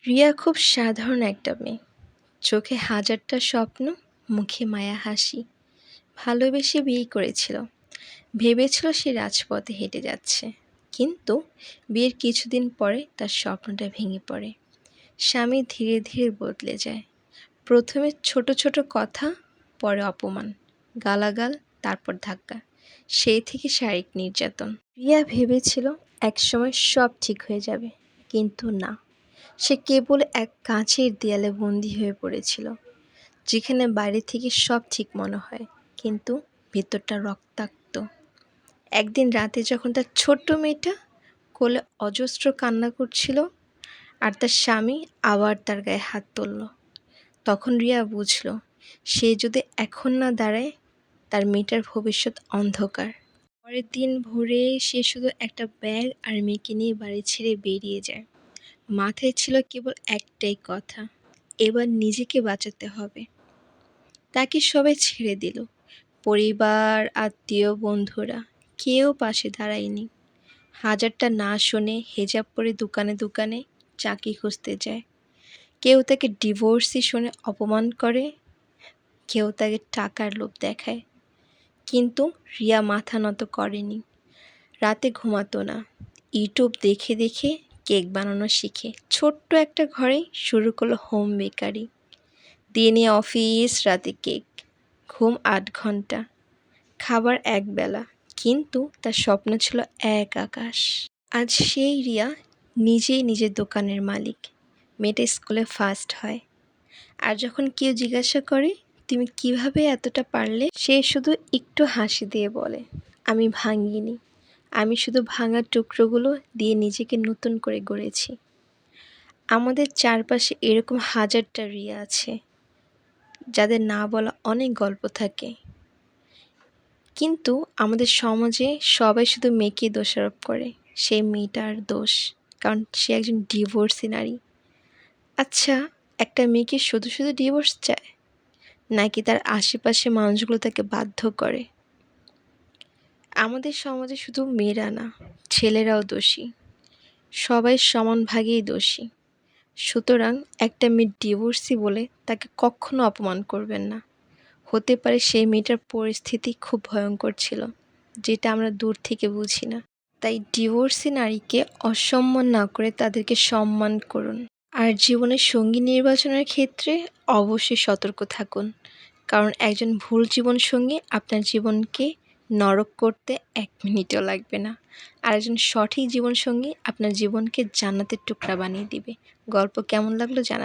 রিয়া খুব সাধারণ একটা মেয়ে। চোখে হাজারটা স্বপ্ন, মুখে মায়া হাসি। ভালোবেসে বিয়ে করেছিল। ভেবেছিল সে রাজপথে হেঁটে যাচ্ছে। কিন্তু বিয়ের কিছুদিন পরে তার স্বপ্নটা ভেঙে পড়ে। স্বামী ধীরে ধীরে বদলে যায়। প্রথমে ছোট ছোট কথা, পরে অপমান, গালাগাল, তারপর ধাক্কা। সেই থেকে শারীরিক নির্যাতন। রিয়া ভেবেছিল একসময় সব ঠিক হয়ে যাবে, কিন্তু না। সে কেবল এক কাঁচের দেয়ালে বন্দী হয়ে পড়েছিল, যেখানে বাইরে থেকে সব ঠিক মনে হয়, কিন্তু ভেতরটা রক্তাক্ত। একদিন রাতে যখন তার ছোট্ট মেয়েটা কোলে অজস্র কান্না করছিল, আর তার স্বামী আবার তার গায়ে হাত তুলল, তখন রিয়া বুঝল সে যদি এখন না দাঁড়ায়, তার মেয়েটার ভবিষ্যৎ অন্ধকার। পরের দিন ভোরে সে শুধু একটা ব্যাগ আর মেয়েকে নিয়ে বাড়ি ছেড়ে বেরিয়ে যায়। মাথায় ছিল কেবল একটাই কথা, এবার নিজেকে বাঁচাতে হবে। তাকে সবাই ছেড়ে দিল, পরিবার, আত্মীয়, বন্ধুরা, কেউ পাশে দাঁড়ায়নি। হাজারটা না শুনে হেজাব পরে দোকানে দোকানে চাকরি খুঁজতে যায়। কেউ তাকে ডিভোর্সি শুনে অপমান করে, কেউ তাকে টাকার লোভ দেখায়। কিন্তু রিয়া মাথা নত করেনি। রাতে ঘুমাতো না, ইউটিউব দেখে দেখে কেক বানানো শিখে ছোট্ট একটা ঘরেই শুরু করলো হোম বেকারি। দিনে অফিস, রাতে কেক, ঘুম ৮ ঘন্টা, খাবার একবেলা, কিন্তু তার স্বপ্ন ছিল এক আকাশ। আজ সেই রিয়া নিজেই নিজের দোকানের মালিক। মেয়েটা স্কুলে ফার্স্ট হয়। আর যখন কেউ জিজ্ঞাসা করে তুমি কিভাবে এতটা পারলে, সে শুধু একটু হাসি দিয়ে বলে, আমি ভাঙিনি, আমি শুধু ভাঙা টুকরোগুলো দিয়ে নিজেকে নতুন করে গড়েছি। আমাদের চারপাশে এরকম হাজারটা রিয়া আছে, যাদের না বলা অনেক গল্প থাকে। কিন্তু আমাদের সমাজে সবাই শুধু মেয়েকে দোষারোপ করে, সেই মেয়েটার দোষ, কারণ সে একজন ডিভোর্সি নারী। আচ্ছা, একটা মেয়েকে শুধু শুধু ডিভোর্স চায়, নাকি তার আশেপাশে মানুষগুলো তাকে বাধ্য করে? আমাদের সমাজে শুধু মেয়েরা না, ছেলেরাও দোষী। সবাই সমান ভাগেই দোষী। সুতরাং একটা মেয়ে ডিভোর্সি বলে তাকে কখনো অপমান করবেন না। হতে পারে সেই মেয়েটার পরিস্থিতি খুব ভয়ঙ্কর ছিল, যেটা আমরা দূর থেকে বুঝি না। তাই ডিভোর্সি নারীকে অসম্মান না করে তাদেরকে সম্মান করুন। আর জীবনের সঙ্গী নির্বাচনের ক্ষেত্রে অবশ্যই সতর্ক থাকুন, কারণ একজন ভুল জীবনসঙ্গী আপনার জীবনকে নরক করতে 1 মিনিটও লাগবে না। আর একজন সঠিক জীবনসঙ্গী আপনার জীবনকে জান্নাতের টুকরা বানিয়ে দিবে। গল্প কেমন লাগলো জানাবেন।